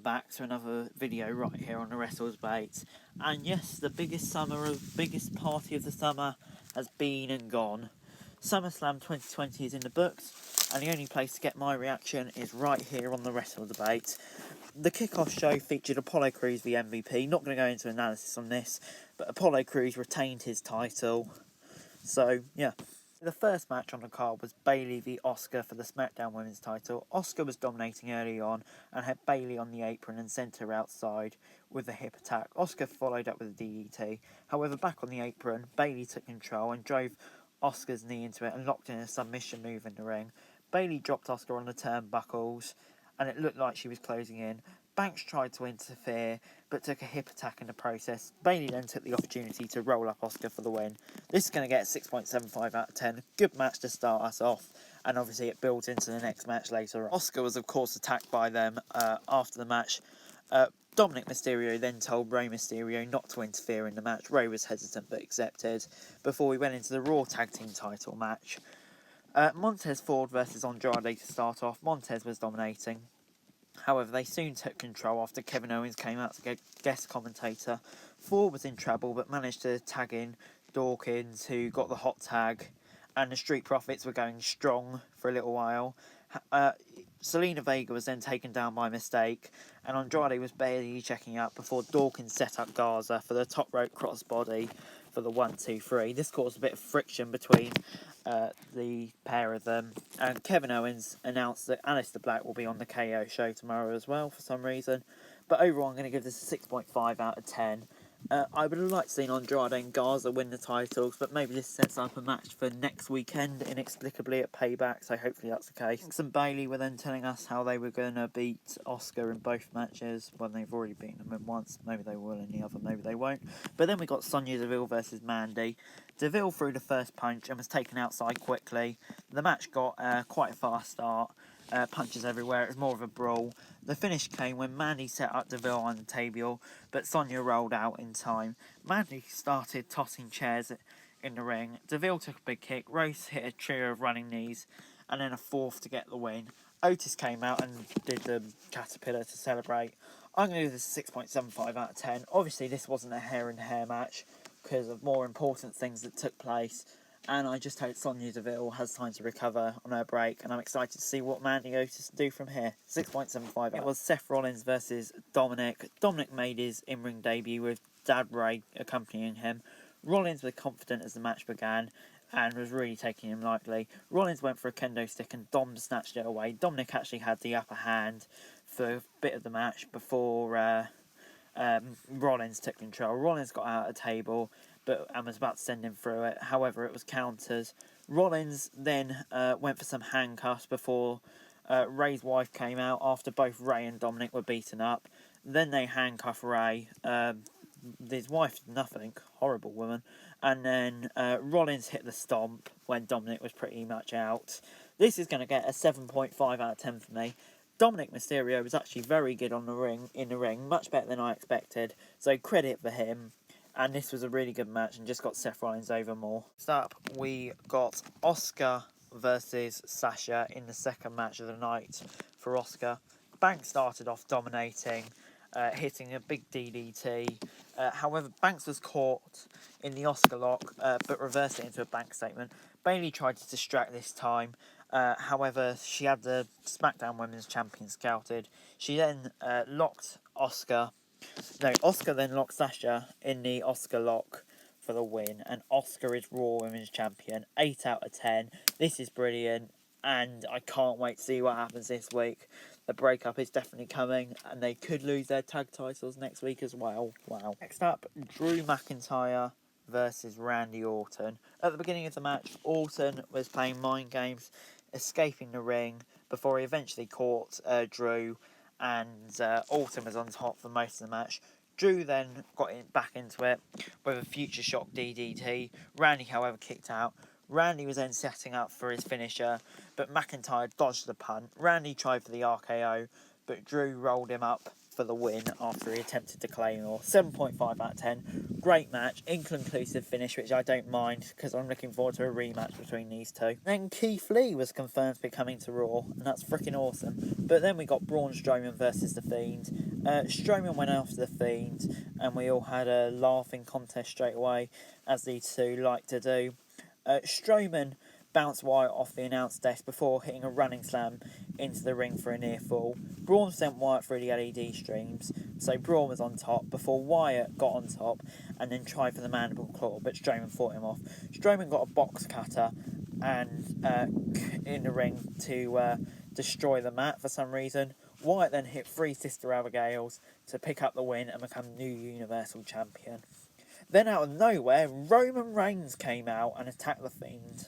back to another video right here on the Wrestles Bait. And yes, the biggest party of the summer has been and gone. Summerslam 2020 is in the books, and the only place to get my reaction is right here on the Wrestle Debate. The kickoff show featured Apollo Crews v MVP. Not going to go into analysis on this, but Apollo Crews retained his title. So, yeah. The first match on the card was Bayley v Asuka for the SmackDown Women's title. Asuka was dominating early on and had Bayley on the apron and sent her outside with a hip attack. Asuka followed up with a DDT. However, back on the apron, Bayley took control and drove Asuka's knee into it and locked in a submission move in the ring. Bayley dropped Asuka on the turnbuckles and it looked like she was closing in. Banks tried to interfere, but took a hip attack in the process. Bayley then took the opportunity to roll up Asuka for the win. This is going to get a 6.75 out of 10. Good match to start us off, and obviously it builds into the next match later on. Asuka was, of course, attacked by them after the match. Dominik Mysterio then told Rey Mysterio not to interfere in the match. Rey was hesitant but accepted, before we went into the Raw Tag Team title match. Montez Ford versus Andrade to start off. Montez was dominating. However, they soon took control after Kevin Owens came out to get guest commentator. Ford was in trouble but managed to tag in Dawkins, who got the hot tag, and the Street Profits were going strong for a little while. Selena Vega was then taken down by mistake, and Andrade was barely checking out before Dawkins set up Garza for the top rope crossbody for the 1-2-3. This caused a bit of friction between the pair of them, and Kevin Owens announced that Aleister Black will be on the KO show tomorrow as well for some reason. But overall, I'm going to give this a 6.5 out of 10. I would have liked to see Andrade and Garza win the titles, but maybe this sets up a match for next weekend, inexplicably at Payback, so hopefully that's the case. Banks and Bayley were then telling us how they were going to beat Asuka in both matches. Well, they've already beaten them in once, maybe they will in the other, maybe they won't. But then we got Sonya Deville versus Mandy. Deville threw the first punch and was taken outside quickly. The match got quite a fast start. Punches everywhere, it was more of a brawl. The finish came when Mandy set up Deville on the table, but Sonya rolled out in time. Mandy started tossing chairs in the ring. Deville took a big kick, Rose hit a trio of running knees, and then a fourth to get the win. Otis came out and did the caterpillar to celebrate. I'm going to do this 6.75 out of 10. Obviously this wasn't a hair and hair match because of more important things that took place. And I just hope Sonya Deville has time to recover on her break. And I'm excited to see what Mandy Otis do from here. 6.75. It was Seth Rollins versus Dominik. Dominik made his in-ring debut with Dad Ray accompanying him. Rollins was confident as the match began and was really taking him lightly. Rollins went for a kendo stick and Dom snatched it away. Dominik actually had the upper hand for a bit of the match before Rollins took control. Rollins got out of the table and was about to send him through it. However, it was counters. Rollins then went for some handcuffs before Ray's wife came out after both Ray and Dominik were beaten up. Then they handcuffed Ray. His wife did nothing. Horrible woman. And then Rollins hit the stomp when Dominik was pretty much out. This is going to get a 7.5 out of 10 for me. Dominik Mysterio was actually very good in the ring, much better than I expected. So credit for him. And this was a really good match and just got Seth Rollins over more. Next up, we got Asuka versus Sasha in the second match of the night for Asuka. Banks started off dominating, hitting a big DDT. However, Banks was caught in the Asuka lock, but reversed it into a Banks statement. Bayley tried to distract this time. However, she had the SmackDown Women's Champion scouted. She then locked Asuka. No, Asuka then locked Sasha in the Asuka lock for the win. And Asuka is Raw Women's Champion. 8 out of 10. This is brilliant. And I can't wait to see what happens this week. The breakup is definitely coming. And they could lose their tag titles next week as well. Wow. Next up, Drew McIntyre versus Randy Orton. At the beginning of the match, Orton was playing mind games, escaping the ring before he eventually caught Drew, and Orton was on top for most of the match. Drew then got back into it with a future shock DDT. Randy, however, kicked out. Randy was then setting up for his finisher, but McIntyre dodged the punt. Randy tried for the RKO, but Drew rolled him up for the win after he attempted to Claymore. 7.5 out of 10. Great match, inconclusive finish, which I don't mind because I'm looking forward to a rematch between these two. Then Keith Lee was confirmed to be coming to Raw, and that's freaking awesome. But then we got Braun Strowman versus The Fiend. Strowman went after The Fiend, and we all had a laughing contest straight away, as these two like to do. Strowman bounced Wyatt off the announce desk before hitting a running slam into the ring for a near fall. Braun sent Wyatt through the LED streams, so Braun was on top before Wyatt got on top and then tried for the mandible claw, but Strowman fought him off. Strowman got a box cutter and in the ring to destroy the mat for some reason. Wyatt then hit 3 Sister Abigails to pick up the win and become new Universal Champion. Then out of nowhere, Roman Reigns came out and attacked The Fiend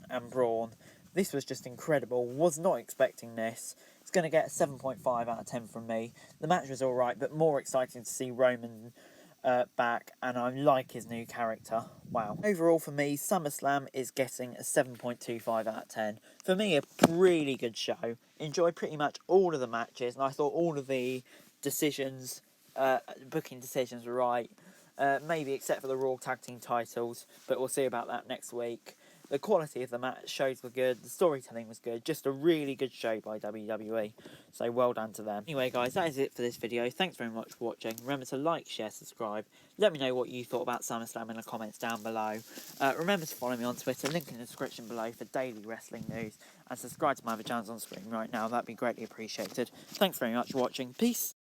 and Braun. This was just incredible. Was not expecting this. It's going to get a 7.5 out of 10 from me. The match was alright, but more exciting to see Roman back, and I like his new character. Wow. Overall for me, SummerSlam is getting a 7.25 out of 10. For me, a really good show. Enjoyed pretty much all of the matches, and I thought all of the decisions, booking decisions were right. Maybe except for the Raw Tag Team titles, but we'll see about that next week. The quality of the match shows were good, the storytelling was good, just a really good show by WWE, so well done to them. Anyway guys, that is it for this video. Thanks very much for watching. Remember to like, share, subscribe. Let me know what you thought about SummerSlam in the comments down below. Remember to follow me on Twitter, link in the description below for daily wrestling news, and subscribe to my other channels on screen right now, that'd be greatly appreciated. Thanks very much for watching, peace!